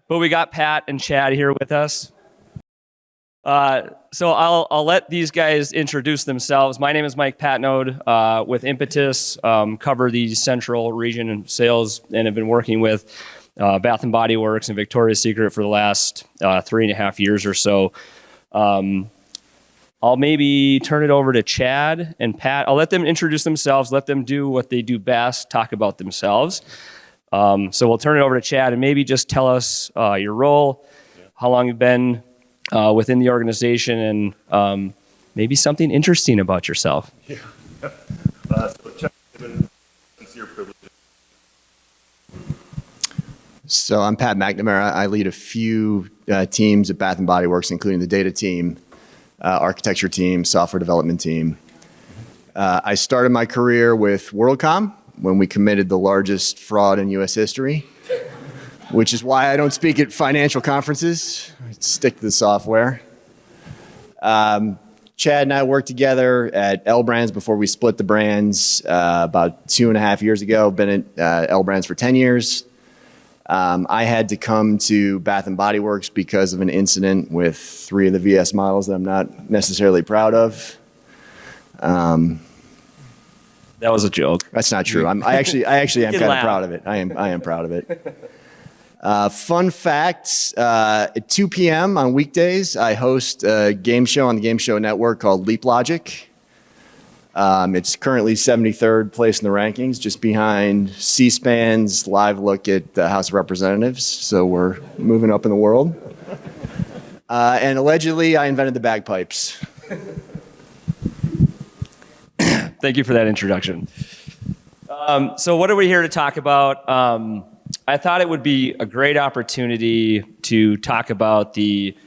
But we got Pat and Chad here with us. So I'll let these guys introduce themselves. My name is Mike Patnode with Impetus, cover the central region in sales, and have been working with Bath and Body Works and Victoria's Secret for the last 3.5 years or so. I'll maybe turn it over to Chad and Pat. I'll let them introduce themselves, let them do what they do best, talk about themselves. So we'll turn it over to Chad and maybe just tell us your role, how long you've been within the organization, and maybe something interesting about yourself. Yeah. So Chad, sincere privilege. So I'm Pat McNamara. I lead a few teams at Bath and Body Works, including the data team, architecture team, software development team. I started my career with WorldCom when we committed the largest fraud in U.S. history, which is why I don't speak at financial conferences. I stick to the software. Chad and I worked together at L Brands before we split the brands about 2.5 years ago. Been at L Brands for 10 years. I had to come to Bath and Body Works because of an incident with 3 of the VS models that I'm not necessarily proud of. That was a joke. That's not true. I actually am kind of proud of it. I am proud of it. Fun facts, at 2 p.m. on weekdays, I host a game show on the Game Show Network called LeapLogic. It's currently 73rd place in the rankings, just behind C-SPAN's live look at the House of Representatives. So we're moving up in the world. And allegedly, I invented the bagpipes. Thank you for that introduction. So what are we here to talk about? I thought it would be a great opportunity to talk about the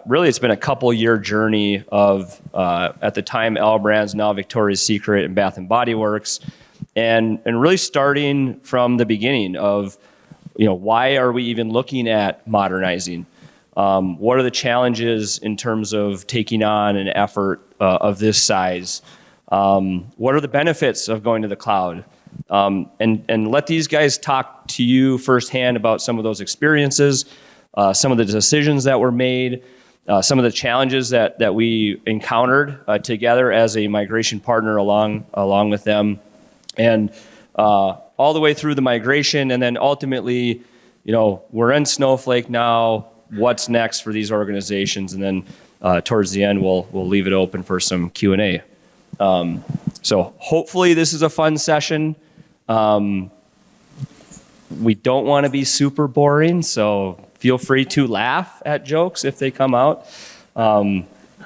really, it's been a couple-year journey of, at the time, L Brands, now Victoria's Secret and Bath and Body Works, and really starting from the beginning of, why are we even looking at modernizing? What are the challenges in terms of taking on an effort of this size? What are the benefits of going to the cloud? And let these guys talk to you firsthand about some of those experiences, some of the decisions that were made, some of the challenges that we encountered together as a migration partner along with them, and all the way through the migration, and then ultimately, we're in Snowflake now. What's next for these organizations? And then towards the end, we'll leave it open for some Q&A. So hopefully this is a fun session. We don't want to be super boring, so feel free to laugh at jokes if they come out. The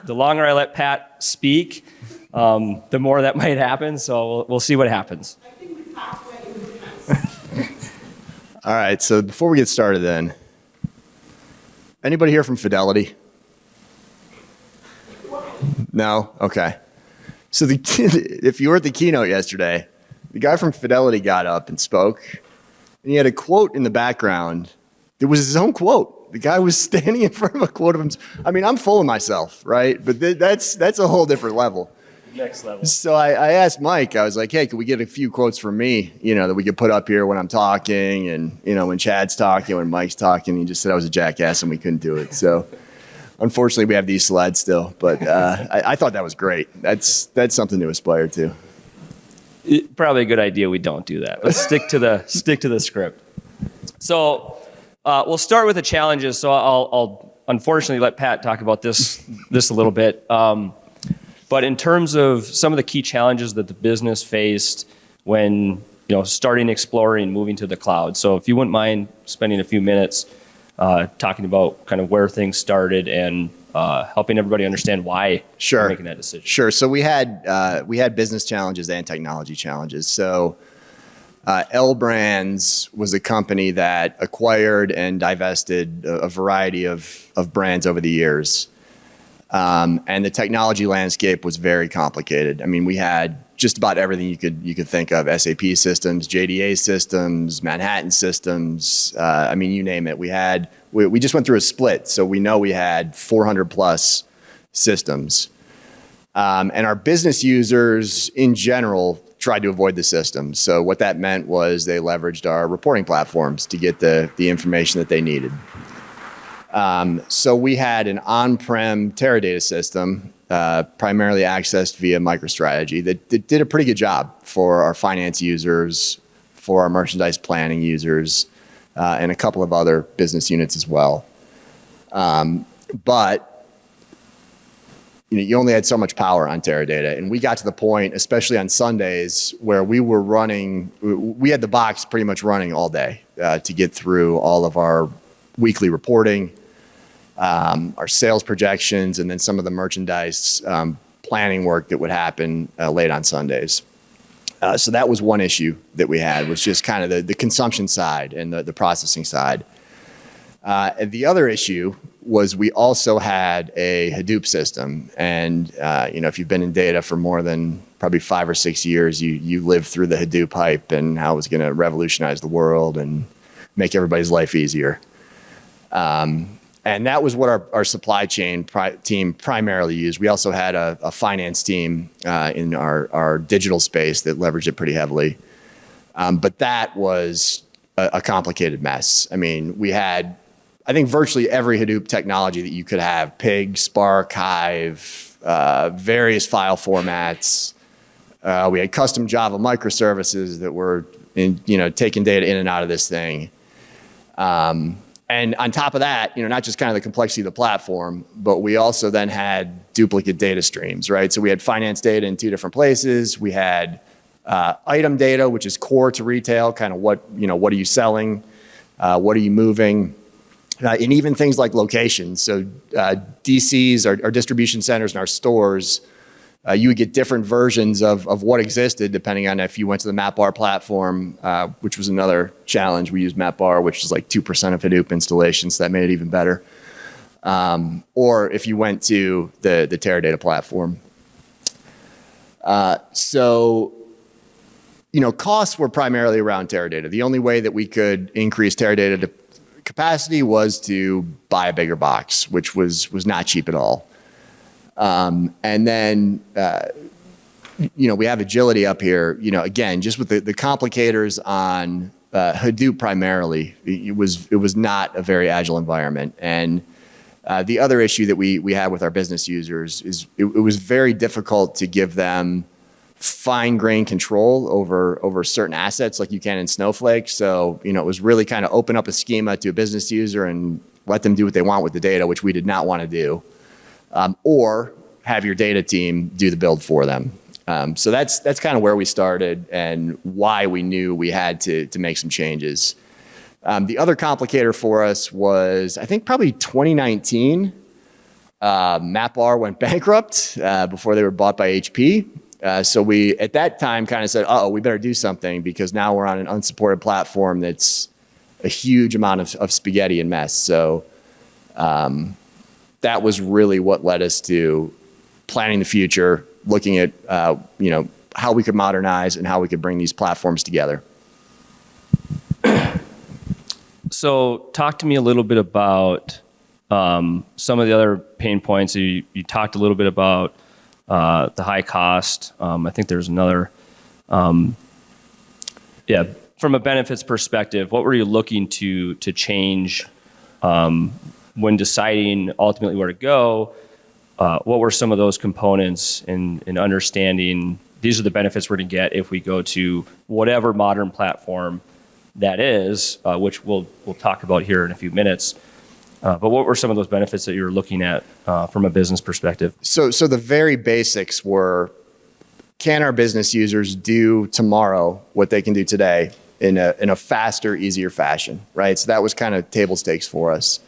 longer I let Pat speak, the more that might happen, so we'll see what happens. I think we talked about it in advance. All right, so before we get started then, anybody here from Fidelity? No? Okay. So if you were at the keynote yesterday, the guy from Fidelity got up and spoke, and he had a quote in the background. It was his own quote. The guy was standing in front of a quote of him. I mean, I'm full of myself, right? But that's a whole different level. Next level. So I asked Mike, I was like, hey, could we get a few quotes from me, that we could put up here when I'm talking, and, when Chad's talking, when Mike's talking. He just said I was a jackass and we couldn't do it. So unfortunately, we have these slides still, but I thought that was great. That's something to aspire to. Probably a good idea we don't do that. Let's stick to the script. So we'll start with the challenges. So I'll unfortunately let Pat talk about this a little bit. But in terms of some of the key challenges that the business faced when starting exploring, moving to the cloud. So if you wouldn't mind spending a few minutes talking about kind of where things started and helping everybody understand why Sure. you're making that decision. Sure. So we had business challenges and technology challenges. So L Brands was a company that acquired and divested a variety of brands over the years. And the technology landscape was very complicated. I mean, we had just about everything you could think of: SAP systems, JDA systems, Manhattan systems. I mean, you name it. We just went through a split, so we know we had 400 plus systems. And our business users in general tried to avoid the system. So what that meant was they leveraged our reporting platforms to get the information that they needed. So we had an on-prem Teradata system, primarily accessed via MicroStrategy that did a pretty good job for our finance users, for our merchandise planning users, and a couple of other business units as well. But you only had so much power on Teradata, and we got to the point, especially on Sundays, where we had the box pretty much running all day to get through all of our weekly reporting, our sales projections, and then some of the merchandise planning work that would happen late on Sundays. So that was one issue that we had, was just kind of the consumption side and the processing side. And the other issue was we also had a Hadoop system. And if you've been in data for more than probably 5 or 6 years, you lived through the Hadoop hype and how it was going to revolutionize the world and make everybody's life easier. And that was what our supply chain team primarily used. We also had a finance team in our digital space that leveraged it pretty heavily. But that was a complicated mess. I mean, we had, I think, virtually every Hadoop technology that you could have: Pig, Spark, Hive, various file formats. We had custom Java microservices that were taking data in and out of this thing. And on top of that, not just kind of the complexity of the platform, but we also then had duplicate data streams, right? So we had finance data in 2 different places. We had item data, which is core to retail, kind of what are you selling, what are you moving, and even things like locations. So DCs, our distribution centers, and our stores, you would get different versions of what existed depending on if you went to the MapR platform, which was another challenge. We used MapR, which is like 2% of Hadoop installations, so that made it even better. Or if you went to the Teradata platform. So costs were primarily around Teradata. The only way that we could increase Teradata capacity was to buy a bigger box, which was not cheap at all. And then, we have agility up here, again, just with the complicators on Hadoop primarily, it was not a very agile environment. And the other issue that we had with our business users is it was very difficult to give them fine-grained control over certain assets like you can in Snowflake. So, it was really kind of open up a schema to a business user and let them do what they want with the data, which we did not want to do. Or have your data team do the build for them. So that's kind of where we started and why we knew we had to make some changes. The other complicator for us was, I think probably 2019, MapR went bankrupt before they were bought by HP. So we, at that time, kind of said, we better do something, because now we're on an unsupported platform that's a huge amount of spaghetti and mess. So that was really what led us to planning the future, looking at how we could modernize and how we could bring these platforms together. So talk to me a little bit about some of the other pain points. You talked a little bit about the high cost. I think there's another, from a benefits perspective, what were you looking to change when deciding ultimately where to go? What were some of those components in understanding these are the benefits we're going to get if we go to whatever modern platform that is, which we'll talk about here in a few minutes. But what were some of those benefits that you were looking at from a business perspective? So the very basics were, can our business users do tomorrow what they can do today in a faster, easier fashion, right? So that was kind of table stakes for us.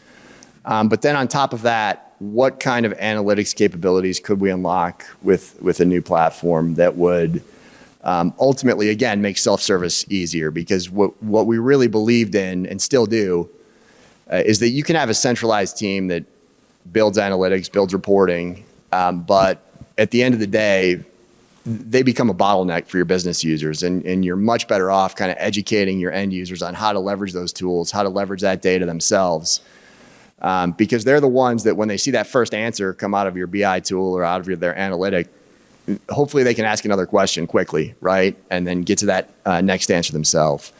But then on top of that, what kind of analytics capabilities could we unlock with a new platform that would ultimately, again, make self-service easier? Because what we really believed in, and still do, is that you can have a centralized team that builds analytics, builds reporting, but at the end of the day, they become a bottleneck for your business users, and you're much better off kind of educating your end users on how to leverage those tools, how to leverage that data themselves. Because they're the ones that when they see that first answer come out of your BI tool or out of their analytic, hopefully they can ask another question quickly, right? And then get to that next answer themselves.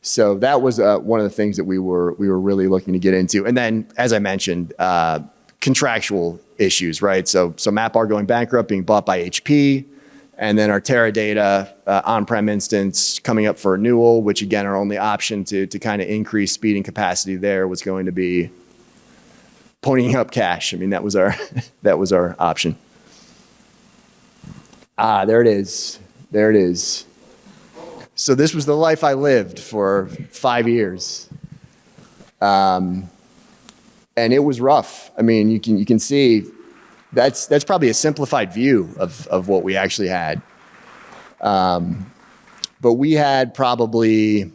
So that was one of the things that we were really looking to get into. And then, as I mentioned, contractual issues, right? So MapR going bankrupt, being bought by HP, and then our Teradata on-prem instance coming up for renewal, which again, our only option to kind of increase speed and capacity there was going to be ponying up cash. I mean, that was our that was our option. There it is. There it is. So this was the life I lived for 5 years. And it was rough. I mean, you can see that's probably a simplified view of what we actually had. But we had probably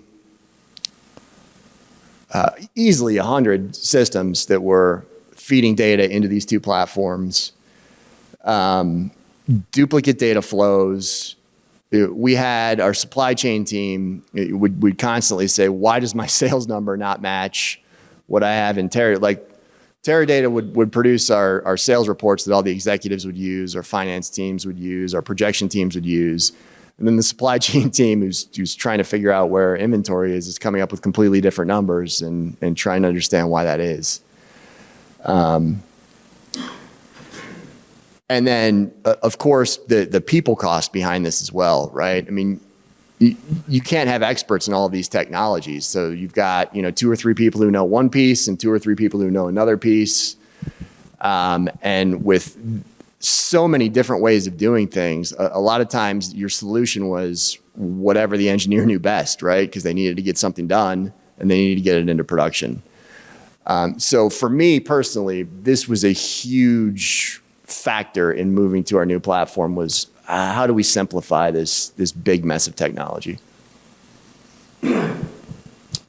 easily 100 systems that were feeding data into these two platforms. Duplicate data flows. We had our supply chain team would constantly say, why does my sales number not match what I have in Teradata? Like Teradata would produce our sales reports that all the executives would use, our finance teams would use, our projection teams would use. And then the supply chain team who's trying to figure out where inventory is coming up with completely different numbers and trying to understand why that is. And then, of course, the people cost behind this as well, right? I mean, you can't have experts in all of these technologies. So you've got, 2 or 3 people who know one piece and 2 or 3 people who know another piece. And with so many different ways of doing things, a lot of times your solution was whatever the engineer knew best, right? Because they needed to get something done and they needed to get it into production. So for me personally, this was a huge factor in moving to our new platform was how do we simplify this big mess of technology?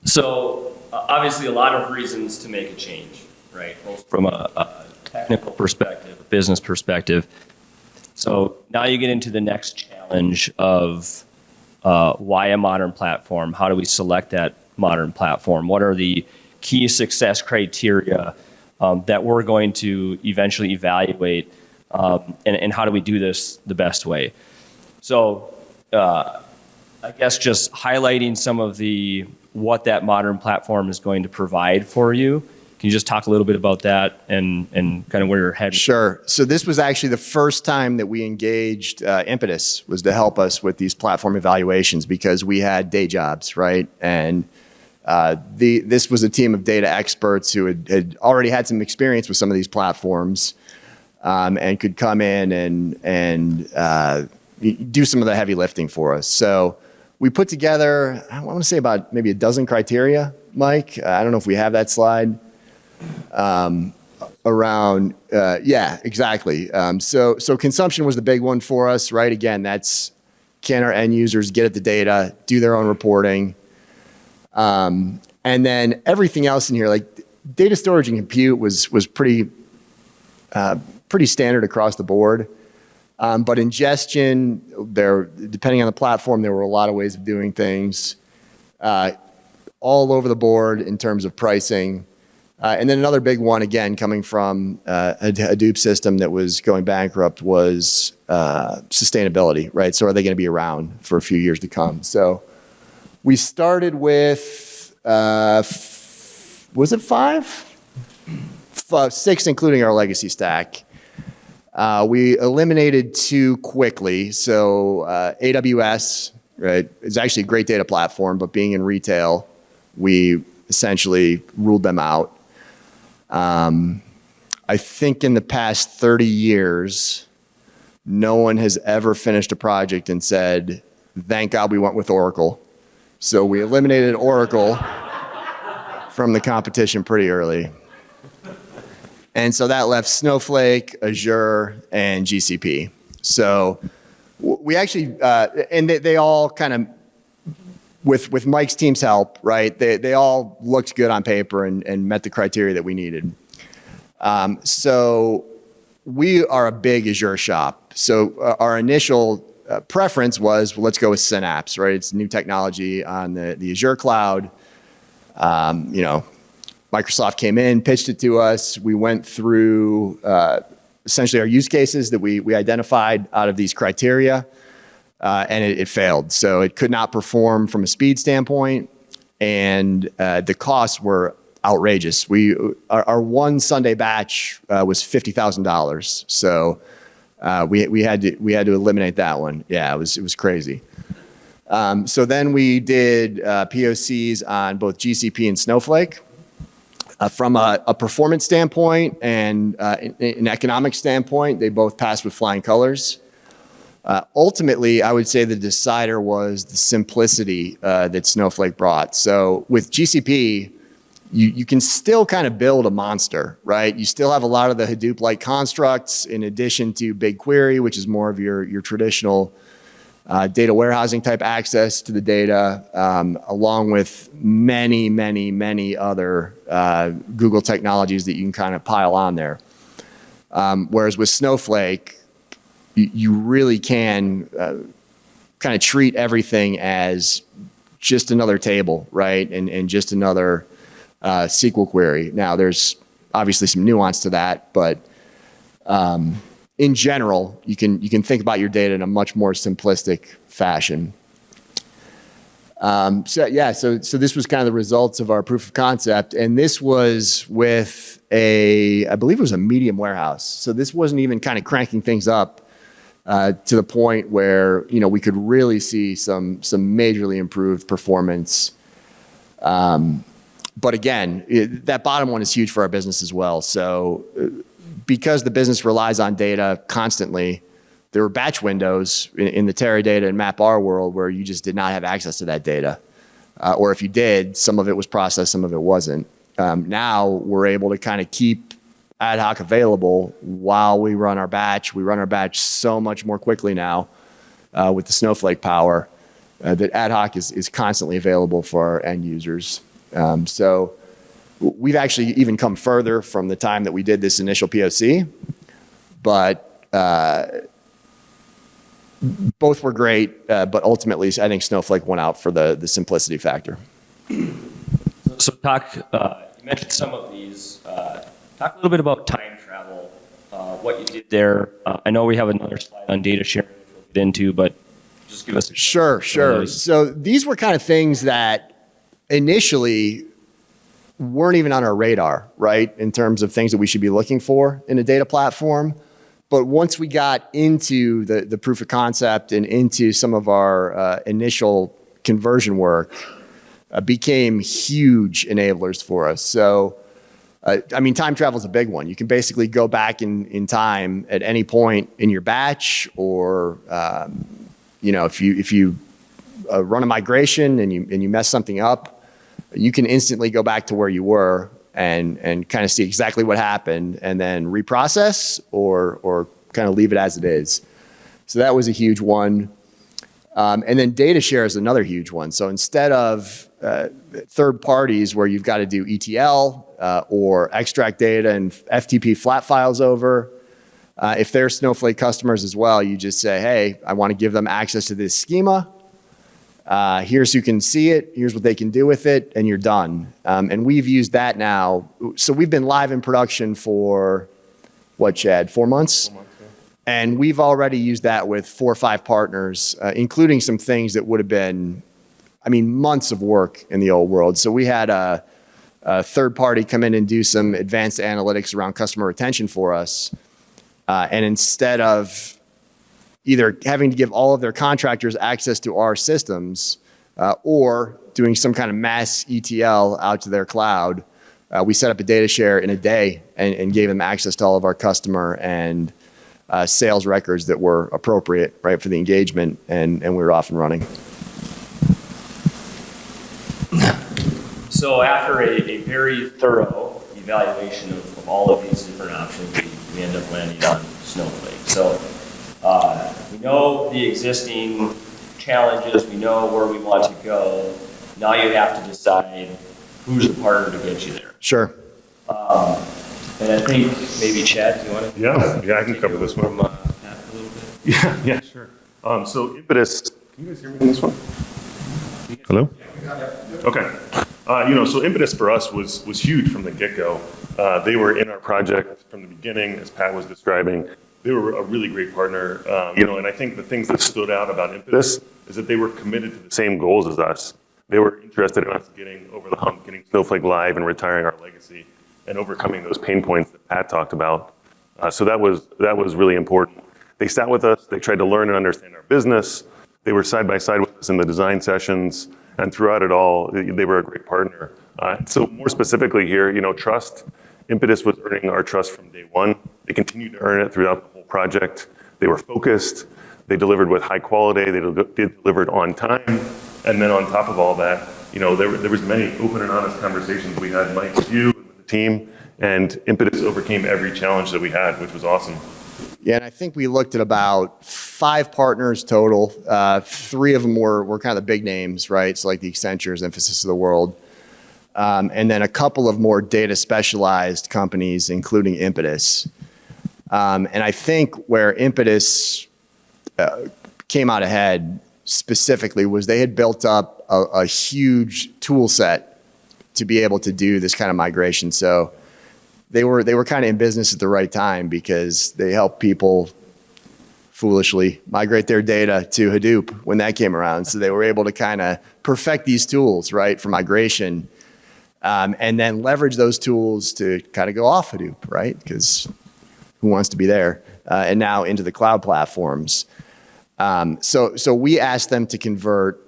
So obviously a lot of reasons to make a change, right? Both from a technical perspective, a business perspective. So now you get into the next challenge of why a modern platform? How do we select that modern platform? What are the key success criteria that we're going to eventually evaluate, and how do we do this the best way? So I guess just highlighting some of what that modern platform is going to provide for you. Can you just talk a little bit about that and kind of where you're headed? Sure. So this was actually the first time that we engaged Impetus was to help us with these platform evaluations because we had day jobs, right? And this was a team of data experts who had already had some experience with some of these platforms and could come in and do some of the heavy lifting for us. So we put together, I want to say about maybe a dozen criteria, Mike. I don't know if we have that slide. Yeah, exactly. So consumption was the big one for us, right? Again, that's can our end users get at the data, do their own reporting. And then everything else in here, like data storage and compute was pretty standard across the board. But ingestion, depending on the platform, there were a lot of ways of doing things all over the board in terms of pricing. And then another big one, again, coming from a Hadoop system that was going bankrupt was sustainability, right? So are they going to be around for a few years to come? So we started with, was it 5? 6, including our legacy stack. We eliminated 2 quickly. So AWS, right, is actually a great data platform, but being in retail, we essentially ruled them out. I think in the past 30 years, no one has ever finished a project and said, thank God we went with Oracle. So we eliminated Oracle from the competition pretty early. And so that left Snowflake, Azure, and GCP. So we actually, and they all kind of, with Mike's team's help, right, they all looked good on paper and met the criteria that we needed. So we are a big Azure shop. So our initial preference was, well, let's go with Synapse, right? It's new technology on the Azure cloud. Microsoft came in, pitched it to us. We went through essentially our use cases that we identified out of these criteria, and it failed. So it could not perform from a speed standpoint, and the costs were outrageous. Our one Sunday batch was $50,000. So we had to eliminate that one. Yeah, it was crazy. So then we did POCs on both GCP and Snowflake. From a performance standpoint and an economic standpoint, they both passed with flying colors. Ultimately, I would say the decider was the simplicity that Snowflake brought. So with GCP, you can still kind of build a monster, right? You still have a lot of the Hadoop-like constructs in addition to BigQuery, which is more of your traditional data warehousing type access to the data, along with many, many, many other Google technologies that you can kind of pile on there. Whereas with Snowflake, you really can kind of treat everything as just another table, right? And just another SQL query. Now, there's obviously some nuance to that, but in general, you can think about your data in a much more simplistic fashion. So this was kind of the results of our proof of concept, and this was with I believe it was a medium warehouse. So this wasn't even kind of cranking things up to the point where we could really see some majorly improved performance. But again, that bottom one is huge for our business as well. So because the business relies on data constantly, there were batch windows in the Teradata and MapR world where you just did not have access to that data. Or if you did, some of it was processed, some of it wasn't. Now we're able to kind of keep ad hoc available while we run our batch. We run our batch so much more quickly now with the Snowflake power that ad hoc is constantly available for our end users. So we've actually even come further from the time that we did this initial POC, but both were great, but ultimately I think Snowflake won out for the simplicity factor. So you mentioned some of these. Talk a little bit about time travel, what you did there. I know we have another slide on data sharing which we'll get into, but just give us a Sure. So these were kind of things that initially weren't even on our radar, right? In terms of things that we should be looking for in a data platform. But once we got into the proof of concept and into some of our initial conversion work, became huge enablers for us. So, time travel is a big one. You can basically go back in time at any point in your batch, or if you run a migration and you mess something up, you can instantly go back to where you were and kind of see exactly what happened and then reprocess or kind of leave it as it is. So that was a huge one. And then data share is another huge one. So instead of third parties where you've got to do ETL or extract data and FTP flat files over, if they're Snowflake customers as well, you just say, hey, I want to give them access to this schema. Here's who can see it. Here's what they can do with it, and you're done. And we've used that now. So we've been live in production for, what, Chad, 4 months? 4 months, yeah. And we've already used that with 4 or 5 partners, including some things that would have been, months of work in the old world. So we had a third party come in and do some advanced analytics around customer retention for us. And instead of either having to give all of their contractors access to our systems or doing some kind of mass ETL out to their cloud, we set up a data share in a day and gave them access to all of our customer and sales records that were appropriate, right, for the engagement, and we were off and running. So after a very thorough evaluation of all of these different options, we end up landing on Snowflake. So we know the existing challenges, we know where we want to go. Now you have to decide who's the partner to get you there. Sure. And I think maybe Chad, do you want to? Yeah, I can cover this one. From Pat a little bit? Yeah, sure. So Impetus, can you guys hear me on this one? Hello? Okay. So impetus for us was huge from the get-go. They were in our project from the beginning, as Pat was describing. They were a really great partner, and I think the things that stood out about impetus is that they were committed to the same goals as us. They were interested in us getting over the hump, getting Snowflake live and retiring our legacy and overcoming those pain points that Pat talked about. So that was really important. They sat with us, they tried to learn and understand our business. They were side by side with us in the design sessions, and throughout it all, they were a great partner. So more specifically here, trust. Impetus was earning our trust from day one. They continued to earn it throughout the whole project. They were focused. They delivered with high quality. They delivered on time. And then on top of all that, there was many open and honest conversations we had, Mike, with you and with the team, and Impetus overcame every challenge that we had, which was awesome. Yeah, and I think we looked at about 5 partners total. 3 of them were kind of the big names, right? So like the Accentures, Emphasis of the world. And then a couple of more data specialized companies, including Impetus. And I think where Impetus came out ahead specifically was they had built up a huge tool set to be able to do this kind of migration. So they were kind of in business at the right time because they helped people foolishly migrate their data to Hadoop when that came around. So they were able to kind of perfect these tools, right, for migration, and then leverage those tools to kind of go off Hadoop, right? Because who wants to be there? And now into the cloud platforms. So we asked them to convert.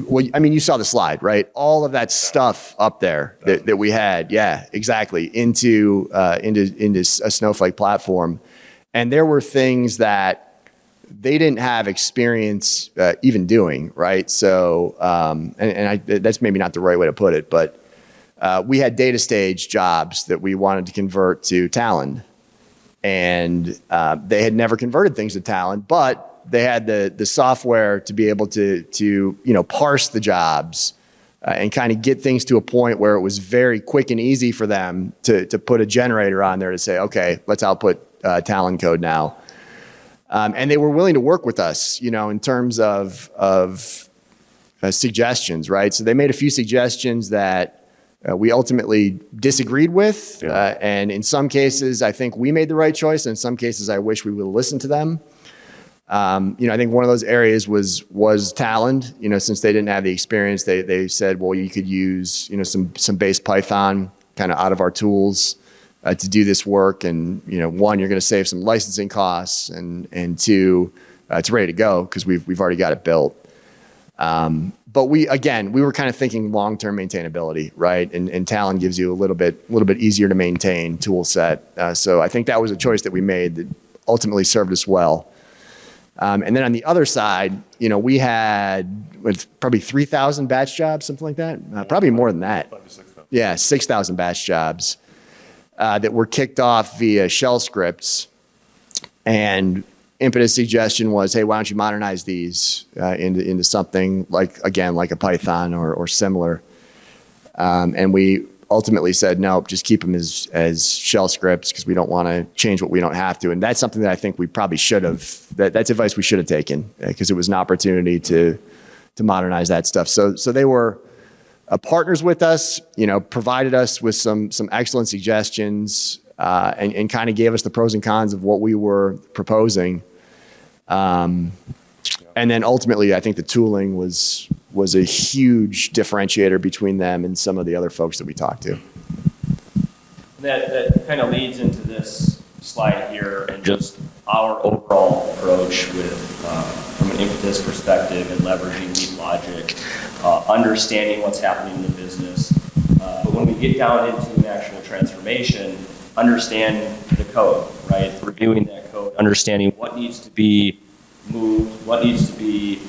Well, I mean, you saw the slide, right? All of that stuff up there that we had, yeah, exactly, into a Snowflake platform, and there were things that they didn't have experience even doing, right? So, that's maybe not the right way to put it, but we had data stage jobs that we wanted to convert to Talend, and they had never converted things to Talend, but they had the software to be able to parse the jobs and kind of get things to a point where it was very quick and easy for them to put a generator on there to say, okay, let's output Talend code now. And they were willing to work with us, in terms of suggestions, right? So they made a few suggestions that we ultimately disagreed with. Yeah. And in some cases, I think we made the right choice. In some cases, I wish we would have listened to them. I think one of those areas was Talend. Since they didn't have the experience, they said, well, you could use some base Python kind of out of our tools to do this work. And 1, you're going to save some licensing costs, and 2, it's ready to go because we've already got it built. But we were kind of thinking long-term maintainability, right? And Talend gives you a little bit easier to maintain tool set. So I think that was a choice that we made that ultimately served us well. And then on the other side, we had probably 3,000 batch jobs, something like that. Probably more than that. 5,000 to 6,000. Yeah, 6,000 batch jobs that were kicked off via shell scripts. And Impetus' suggestion was, hey, why don't you modernize these into something like a Python or similar. And we ultimately said, no, just keep them as shell scripts because we don't want to change what we don't have to. And that's something that I think we probably should have, that's advice we should have taken because it was an opportunity to modernize that stuff. So they were partners with us, provided us with some excellent suggestions and kind of gave us the pros and cons of what we were proposing. And then ultimately, I think the tooling was a huge differentiator between them and some of the other folks that we talked to. That kind of leads into this slide here and just our overall approach with, from an Impetus perspective and leveraging LeapLogic, understanding what's happening in the business. But when we get down into an actual transformation, understand the code, right? Reviewing that code, understanding what needs to be moved, what needs to be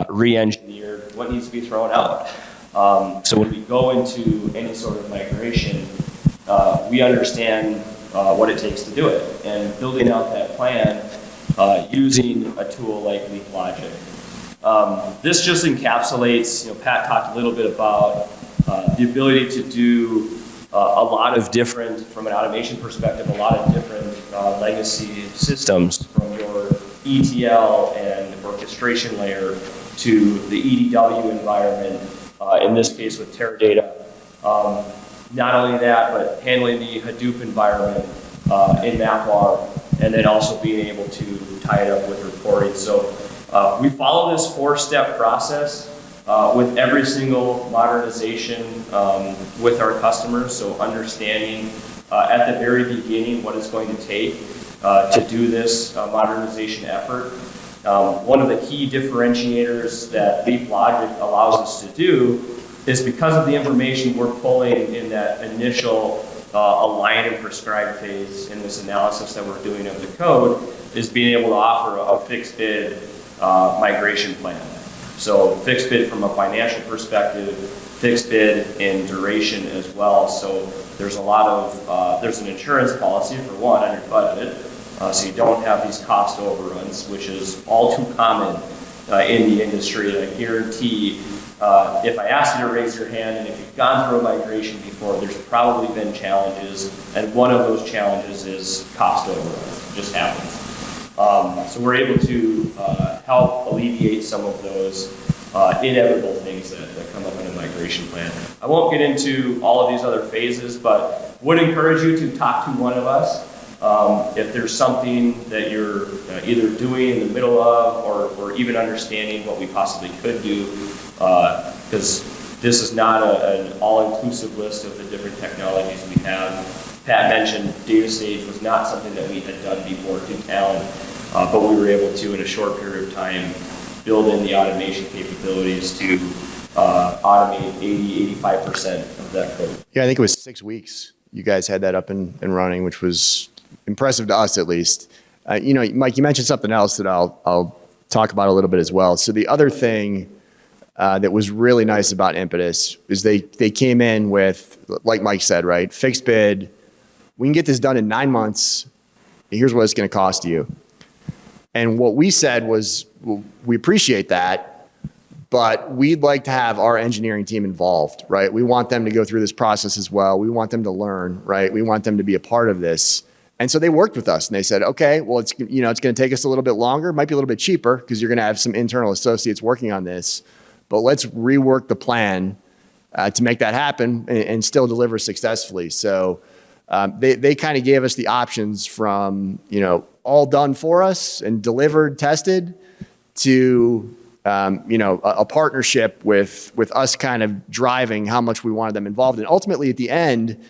re-engineered, what needs to be thrown out. So when we go into any sort of migration, we understand what it takes to do it, and building out that plan using a tool like LeapLogic. This just encapsulates, Pat talked a little bit about the ability to do a lot of different, from an automation perspective, a lot of different legacy systems, from your ETL and orchestration layer to the EDW environment in this case with Teradata. Not only that, but handling the Hadoop environment in MapLog, and then also being able to tie it up with reporting. So we follow this 4-step process with every single modernization with our customers. So understanding at the very beginning what it's going to take to do this modernization effort. One of the key differentiators that LeapLogic allows us to do is because of the information we're pulling in that initial align and prescribe phase in this analysis that we're doing of the code, is being able to offer a fixed bid migration plan. So fixed bid from a financial perspective, fixed bid in duration as well. So there's a lot of, there's an insurance policy for one on your budget, so you don't have these cost overruns, which is all too common in the industry. And I guarantee if I asked you to raise your hand and if you've gone through a migration before, there's probably been challenges, and one of those challenges is cost overruns. It just happens. So we're able to help alleviate some of those inevitable things that come up in a migration plan. I won't get into all of these other phases, but would encourage you to talk to one of us if there's something that you're either doing in the middle of or even understanding what we possibly could do, because this is not an all-inclusive list of the different technologies we have. Pat mentioned data stage was not something that we had done before to Talon, but we were able to, in a short period of time, build in the automation capabilities to automate 80-85% of that code. Yeah, I think it was 6 weeks. You guys had that up and running, which was impressive to us at least. You know, Mike, you mentioned something else that I'll talk about a little bit as well. So the other thing that was really nice about Impetus is they came in with, like Mike said, right, fixed bid. We can get this done in 9 months. Here's what it's going to cost you. And what we said was, well, we appreciate that, but we'd like to have our engineering team involved, right? We want them to go through this process as well. We want them to learn, right? We want them to be a part of this. And so they worked with us and they said, okay, well, it's going to take us a little bit longer. It might be a little bit cheaper because you're going to have some internal associates working on this, but let's rework the plan to make that happen and still deliver successfully. So they kind of gave us the options from, all done for us and delivered, tested, to a partnership with us kind of driving how much we wanted them involved. And ultimately at the end,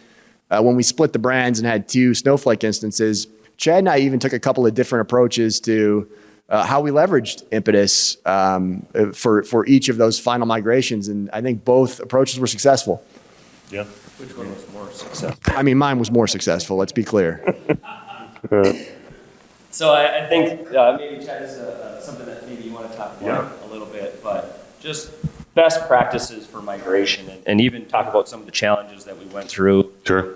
when we split the brands and had 2 Snowflake instances, Chad and I even took a couple of different approaches to how we leveraged Impetus for each of those final migrations. And I think both approaches were successful. Yeah. Which one was more successful? I mean, mine was more successful, let's be clear. So I think maybe Chad is something that maybe you want to talk about a little bit, but just best practices for migration and even talk about some of the challenges that we went through. Sure.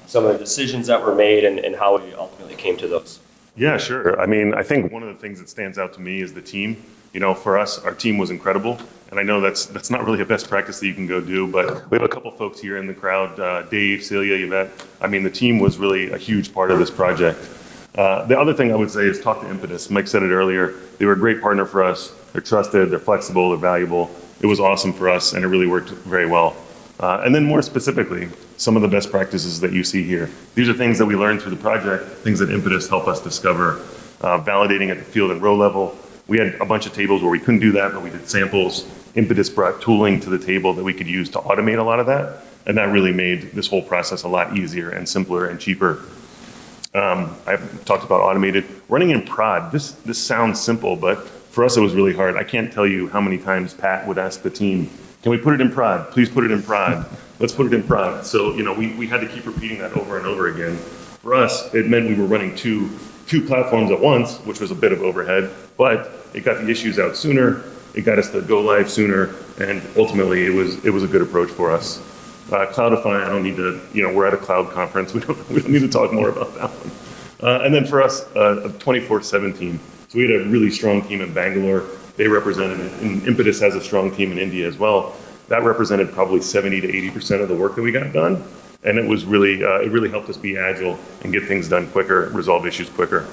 Some of the decisions that were made and how we ultimately came to those. Yeah, sure. I mean, I think one of the things that stands out to me is the team. For us, our team was incredible. And I know that's not really a best practice that you can go do, but we have a couple folks here in the crowd, Dave, Celia, Yvette. I mean, the team was really a huge part of this project. The other thing I would say is talk to Impetus. Mike said it earlier. They were a great partner for us. They're trusted, they're flexible, they're valuable. It was awesome for us, and it really worked very well. And then more specifically, some of the best practices that you see here. These are things that we learned through the project, things that Impetus helped us discover. Validating at the field and row level. We had a bunch of tables where we couldn't do that, but we did samples. Impetus brought tooling to the table that we could use to automate a lot of that. And that really made this whole process a lot easier and simpler and cheaper. I've talked about automated. Running in prod, this sounds simple, but for us it was really hard. I can't tell you how many times Pat would ask the team, can we put it in prod? Please put it in prod. Let's put it in prod. So, we had to keep repeating that over and over again. For us, it meant we were running two platforms at once, which was a bit of overhead, but it got the issues out sooner. It got us to go live sooner, and ultimately it was a good approach for us. Cloudify, I don't need to, we're at a cloud conference. We don't need to talk more about that one. And then for us, a 24/7 team. So we had a really strong team in Bangalore. They represented it, and Impetus has a strong team in India as well. That represented probably 70 to 80% of the work that we got done. And it was really, it really helped us be agile and get things done quicker, resolve issues quicker.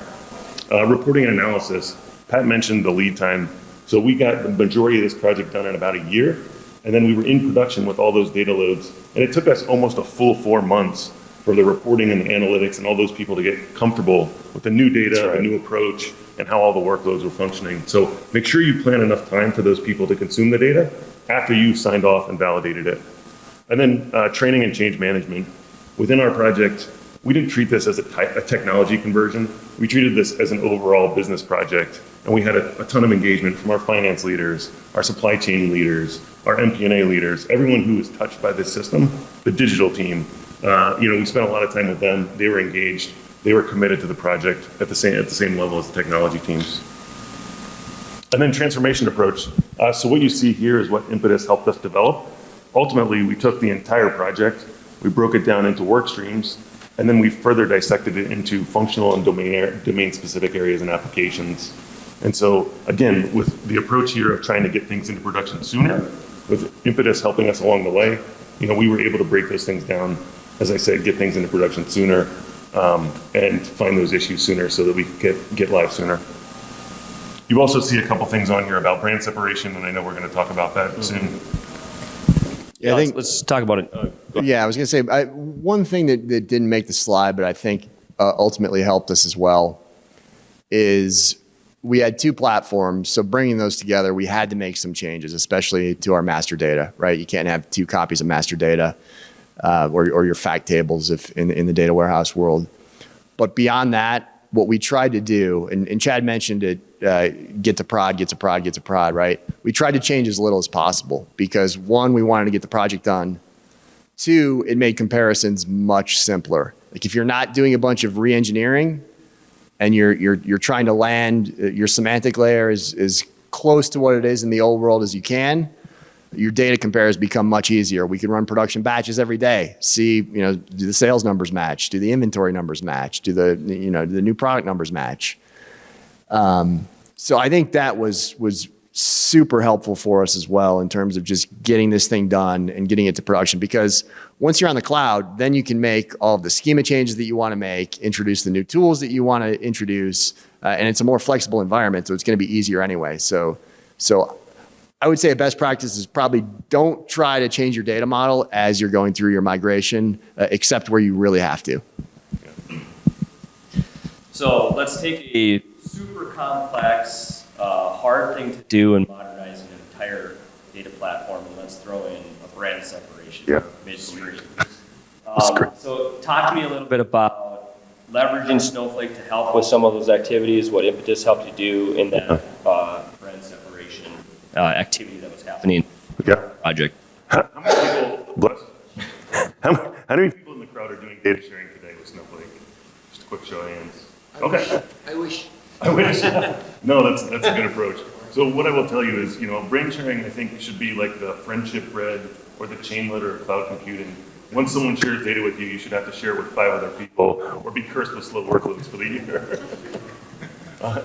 Reporting and analysis, Pat mentioned the lead time. So we got the majority of this project done in about a year. And then we were in production with all those data loads. And it took us almost a full 4 months for the reporting and the analytics and all those people to get comfortable with the new data, the new approach, and how all the workloads were functioning. So make sure you plan enough time for those people to consume the data after you've signed off and validated it. And then training and change management. Within our project, we didn't treat this as a technology conversion. We treated this as an overall business project. And we had a ton of engagement from our finance leaders, our supply chain leaders, our MP&A leaders, everyone who was touched by this system, the digital team. We spent a lot of time with them. They were engaged. They were committed to the project at the same level as the technology teams. And then transformation approach. So what you see here is what Impetus helped us develop. Ultimately, we took the entire project, we broke it down into work streams, and then we further dissected it into functional and domain-specific areas and applications. And so, again, with the approach here of trying to get things into production sooner, with Impetus helping us along the way, we were able to break those things down, as I said, get things into production sooner, and find those issues sooner so that we could get live sooner. You also see a couple things on here about brand separation, and I know we're going to talk about that soon. Yeah, I think. Let's talk about it. Yeah, I was going to say one thing that didn't make the slide, but I think ultimately helped us as well, is we had two platforms. So bringing those together, we had to make some changes, especially to our master data. Right? You can't have two copies of master data or your fact tables if in the data warehouse world. But beyond that, what we tried to do, and Chad mentioned it, get to prod, right? We tried to change as little as possible because one, we wanted to get the project done. Two, it made comparisons much simpler. Like if you're not doing a bunch of re-engineering and you're trying to land your semantic layer as close to what it is in the old world as you can, your data compares become much easier. We can run production batches every day. See, do the sales numbers match? Do the inventory numbers match? Do the new product numbers match? So I think that was super helpful for us as well in terms of just getting this thing done and getting it to production. Because once you're on the cloud, then you can make all of the schema changes that you want to make, introduce the new tools that you want to introduce, and it's a more flexible environment, so it's going to be easier anyway. So I would say a best practice is probably don't try to change your data model as you're going through your migration, except where you really have to. So let's take a super complex, hard thing to do and modernize an entire data platform, and let's throw in a brand separation midstream. So talk to me a little bit about leveraging Snowflake to help with some of those activities, what Impetus helped you do in that brand separation activity that was happening with the project. How many people in the crowd are doing data sharing today with Snowflake? Just a quick show of hands. Okay. I wish. No, that's a good approach. So what I will tell you is, brand sharing I think should be like the friendship bread or the chainlet or cloud computing. Once someone shares data with you, you should have to share it with 5 other people or be cursed with slow workloads for the year.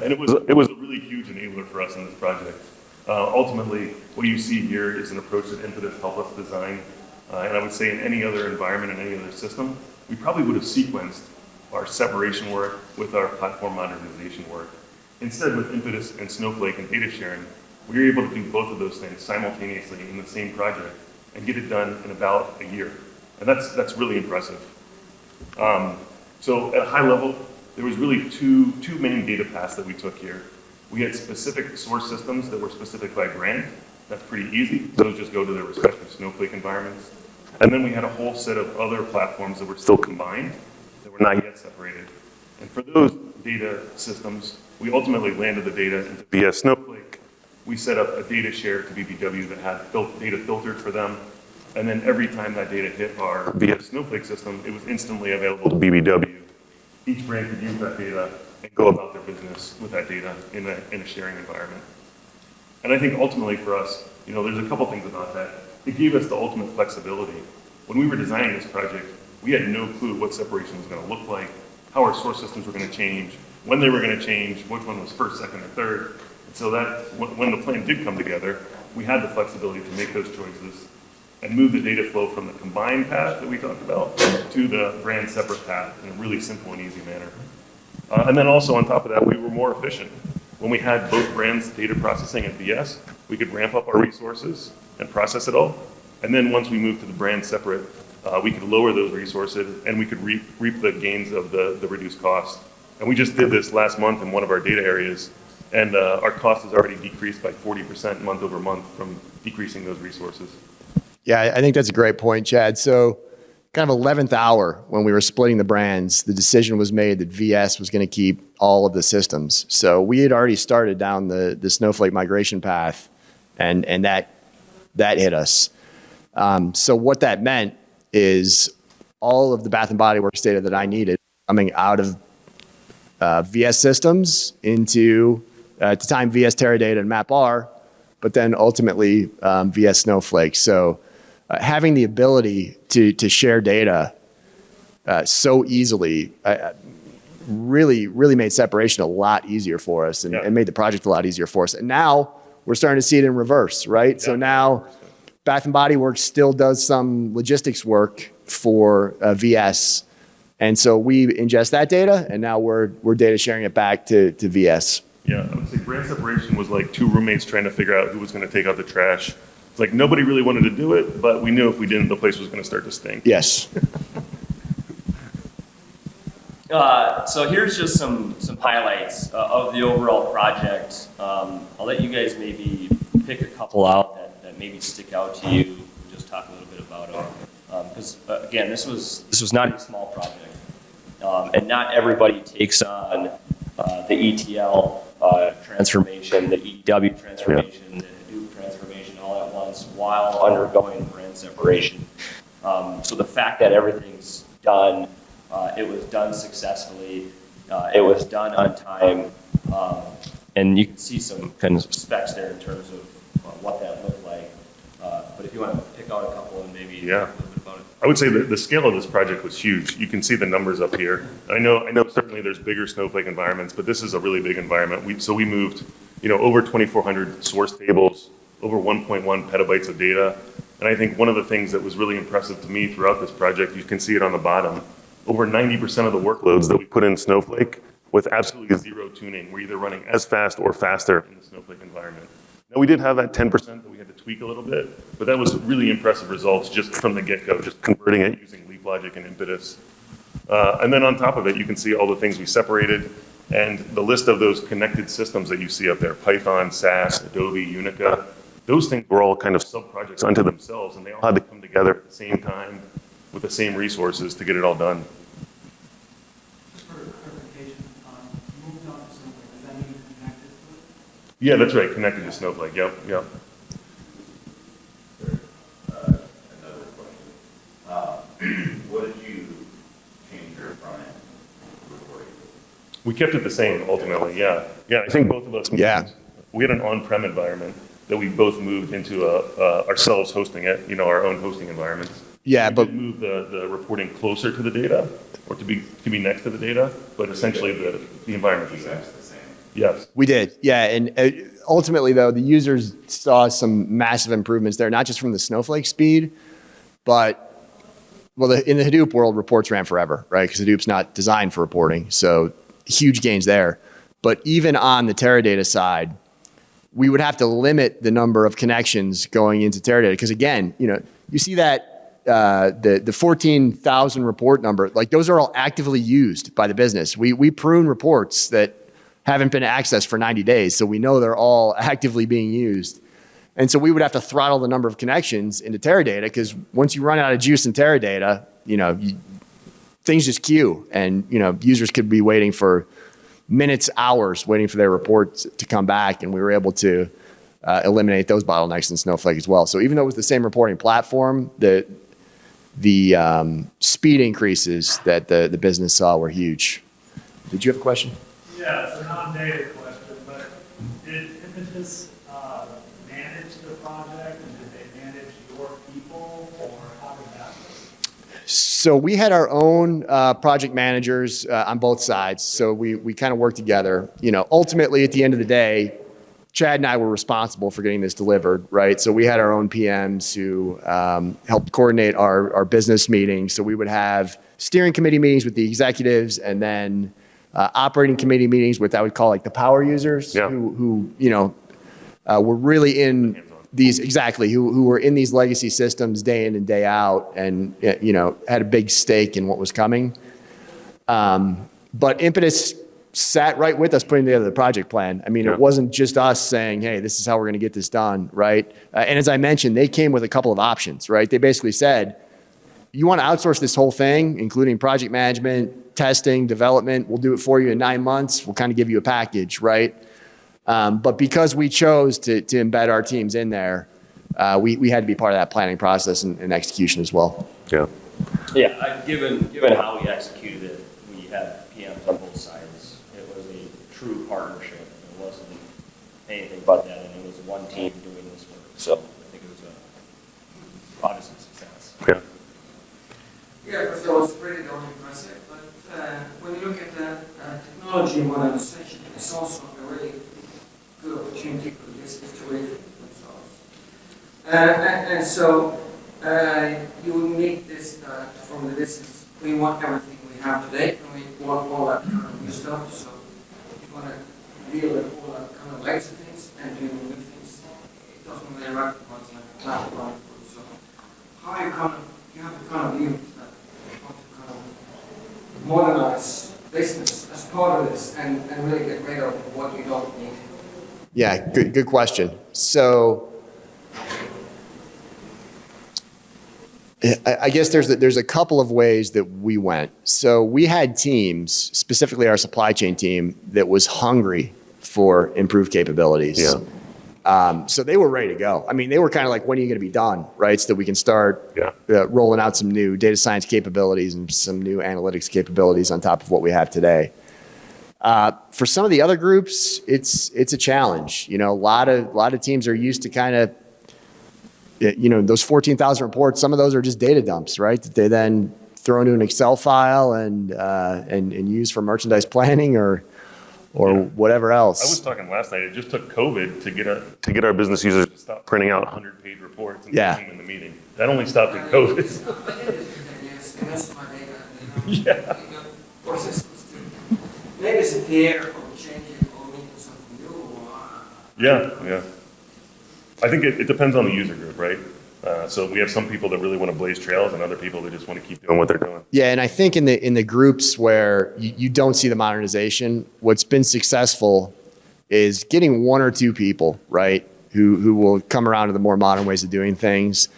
And it was a really huge enabler for us in this project. Ultimately, what you see here is an approach that Impetus helped us design. And I would say in any other environment, in any other system, we probably would have sequenced our separation work with our platform modernization work. Instead, with Impetus and Snowflake and data sharing, we were able to do both of those things simultaneously in the same project and get it done in about a year. And that's really impressive. So at a high level, there was really two main data paths that we took here. We had specific source systems that were specific by brand. That's pretty easy. Those just go to their respective Snowflake environments. And then we had a whole set of other platforms that were still combined, that were not yet separated. And for those data systems, we ultimately landed the data into via Snowflake. We set up a data share to BBW that had data filtered for them. And then every time that data hit our via Snowflake system, it was instantly available to BBW. Each brand could use that data and go about their business with that data in a sharing environment. And I think ultimately for us, there's a couple things about that. It gave us the ultimate flexibility. When we were designing this project, we had no clue what separation was going to look like, how our source systems were going to change, when they were going to change, which one was first, second, or third. And so that when the plan did come together, we had the flexibility to make those choices and move the data flow from the combined path that we talked about to the brand separate path in a really simple and easy manner. And then also on top of that, we were more efficient. when we had both brands data processing at VS, we could ramp up our resources and process it all. And then once we moved to the brand separate, we could lower those resources and we could reap the gains of the reduced cost. And we just did this last month in one of our data areas, and our cost has already decreased by 40% month over month from decreasing those resources. Yeah, I think that's a great point, Chad. So kind of 11th hour when we were splitting the brands, the decision was made that VS was going to keep all of the systems. So we had already started down the Snowflake migration path, and that hit us. So what that meant is all of the Bath and Body Works data that I needed coming out of VS systems into, at the time, VS Teradata and MapR, but then ultimately VS Snowflake. So having the ability to share data so easily really made separation a lot easier for us and made the project a lot easier for us. And now we're starting to see it in reverse, right? Yeah. So now Bath and Body Works still does some logistics work for VS. And so we ingest that data, and now we're data sharing it back to VS. Yeah, I would say brand separation was like two roommates trying to figure out who was going to take out the trash. It's like nobody really wanted to do it, but we knew if we didn't, the place was going to start to stink. Yes. So here's just some highlights of the overall project. I'll let you guys maybe pick a couple out that maybe stick out to you. Just talk a little bit about them. Because again, this was not a small project, and not everybody takes on the ETL transformation, the EW transformation, the Hadoop transformation all at once while undergoing brand separation. So the fact that everything's done, it was done successfully, it was done on time, and you can see some kind of specs there in terms of what that looked like. But if you want to pick out a couple and maybe talk a little bit about it. I would say that the scale of this project was huge. You can see the numbers up here. I know certainly there's bigger Snowflake environments, but this is a really big environment. We moved, over 2,400 source tables, over 1.1 petabytes of data. And I think one of the things that was really impressive to me throughout this project, you can see it on the bottom, over 90% of the workloads that we put in Snowflake with absolutely zero tuning. We're either running as fast or faster in the Snowflake environment. Now, we did have that 10% that we had to tweak a little bit, but that was really impressive results just from the get-go, just converting it using LeapLogic and Impetus. And then on top of it, you can see all the things we separated and the list of those connected systems that you see up there, Python, SAS, Adobe, Unica. Those things were all kind of sub-projects unto themselves, and they all had to come together at the same time with the same resources to get it all done. Just for clarification, moved on to Snowflake, does that mean connected to it? Yeah, that's right, connected to Snowflake, yep. Another question. What did you change your front end reporting? We kept it the same ultimately, yeah. Yeah, I think both of us moved. Yeah. We had an on-prem environment that we both moved into ourselves hosting it, our own hosting environments. Yeah, We but did move the reporting closer to the data, or to be next to the data, but essentially the environment is the same. Yes. we did. Yeah, and ultimately, though, the users saw some massive improvements there, not just from the Snowflake speed, but in the Hadoop world, reports ran forever, right? Because Hadoop's not designed for reporting, so huge gains there. But even on the Teradata side, we would have to limit the number of connections going into Teradata. Because again, you see that the 14,000 report number, like those are all actively used by the business. We prune reports that haven't been accessed for 90 days, so we know they're all actively being used. And so we would have to throttle the number of connections into Teradata, because once you run out of juice in Teradata, things just queue, and users could be waiting for minutes, hours, waiting for their reports to come back, and we were able to eliminate those bottlenecks in Snowflake as well. So even though it was the same reporting platform, the speed increases that the business saw were huge. Did you have a question? Yeah, it's a non-data question, but did Impetus manage the project, and did they manage your people, or how did that work? So we had our own project managers on both sides. So we kind of worked together. Ultimately, at the end of the day, Chad and I were responsible for getting this delivered, right? So we had our own PMs who helped coordinate our business meetings. So we would have steering committee meetings with the executives, and then operating committee meetings with, I would call like the power users Yeah. who were really in these, exactly, who were in these legacy systems day in and day out and, had a big stake in what was coming. But Impetus sat right with us putting together the project plan. I mean, Yeah. it wasn't just us saying, hey, this is how we're going to get this done, right? And as I mentioned, they came with a couple of options, right? They basically said, you want to outsource this whole thing, including project management, testing, development, we'll do it for you in 9 months. We'll kind of give you a package, right? But because we chose to embed our teams in there, we had to be part of that planning process and execution as well. Yeah. Yeah, given how we executed it, we had PMs on both sides. It was a true partnership. It wasn't anything but that, and it was one team doing this work. So I think it was obviously a success. Yeah. Yeah, first of all, it's pretty damn impressive, but when you look at the technology modernization, it's also a really good opportunity for the business to rethink themselves. And so you meet this from the business. We want everything we have today, and we want all that kind of new stuff. So you want to deal with all that kind of legacy things and do new things. It doesn't really matter what's like a platform. So how you have to kind of view that, how to kind of modernize business as part of this and really get rid of what you don't need. Yeah, good question. So I guess there's a couple of ways that we went. So we had teams, specifically our supply chain team, that was hungry for improved capabilities. Yeah. So they were ready to go. I mean, they were kind of like, when are you going to be done, right? So that we can start rolling out some new data science capabilities and some new analytics capabilities on top of what we have today. For some of the other groups, it's a challenge. A lot of teams are used to kind of, those 14,000 reports. Some of those are just data dumps, right? That they then throw into an Excel file and use for merchandise planning or whatever else. I was talking last night. It just took COVID to get our business users to stop printing out 100-page reports and putting them in the meeting. That only stopped in COVID. Yes, and that's my data. Yeah. For systems too. Maybe it's a fear of changing or making something new. Yeah. I think it depends on the user group, right? So we have some people that really want to blaze trails and other people that just want to keep doing what they're doing. Yeah, and I think in the groups where you don't see the modernization, what's been successful is getting one or two people, right, who will come around to the more modern ways of doing things.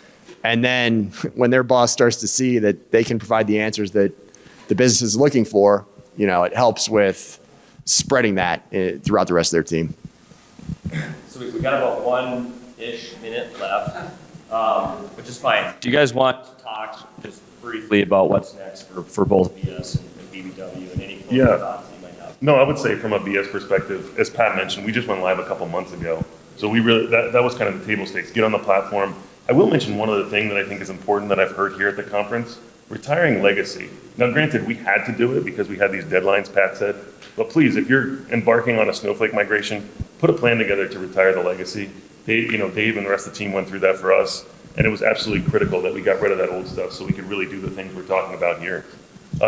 And then when their boss starts to see that they can provide the answers that the business is looking for, it helps with spreading that throughout the rest of their team. So we got about 1-ish minute left, which is fine. Do you guys want to talk just briefly about what's next for both BS and BBW and any closing thoughts you might have? No, I would say from a BS perspective, as Pat mentioned, we just went live a couple months ago. So we really, that was kind of the table stakes, get on the platform. I will mention one other thing that I think is important that I've heard here at the conference, retiring legacy. Now granted, we had to do it because we had these deadlines, Pat said, but please, if you're embarking on a Snowflake migration, put a plan together to retire the legacy. Dave and the rest of the team went through that for us, and it was absolutely critical that we got rid of that old stuff so we could really do the things we're talking about here. We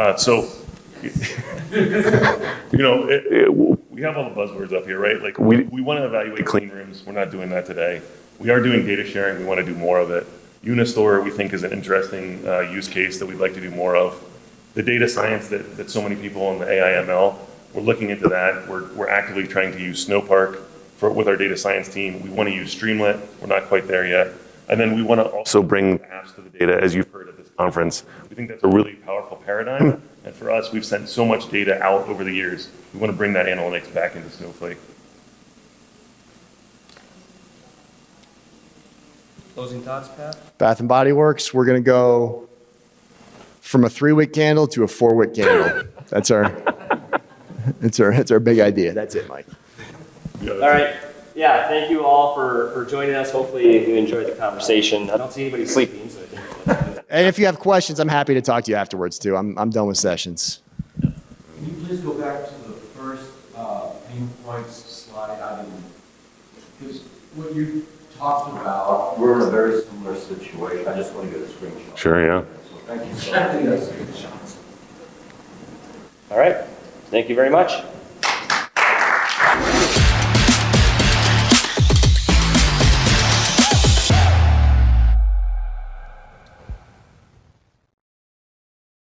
have all the buzzwords up here, right? Like we want to evaluate clean rooms. We're not doing that today. We are doing data sharing. We want to do more of it. Unistore, we think, is an interesting use case that we'd like to do more of. The data science that so many people in the AI ML, we're looking into that. We're actively trying to use Snowpark with our data science team. We want to use Streamlit. We're not quite there yet. And then we want to also bring apps to the data, as you've heard at this conference. We think that's a really powerful paradigm. And for us, we've sent so much data out over the years. We want to bring that analytics back into Snowflake. Closing thoughts, Pat? Bath and Body Works, we're going to go from a 3-wick candle to a 4-wick candle. That's our big idea. That's it, Mike. All right. Yeah, thank you all for joining us. Hopefully you enjoyed the conversation. I don't see anybody sleeping, so I think And if you have questions, I'm happy to talk to you afterwards too. I'm done with sessions. Can you please go back to the first pain points slide? Because what you talked about, we're in a very similar situation. I just want to get a screenshot. Sure, yeah. So thank you so much. All right. Thank you very much.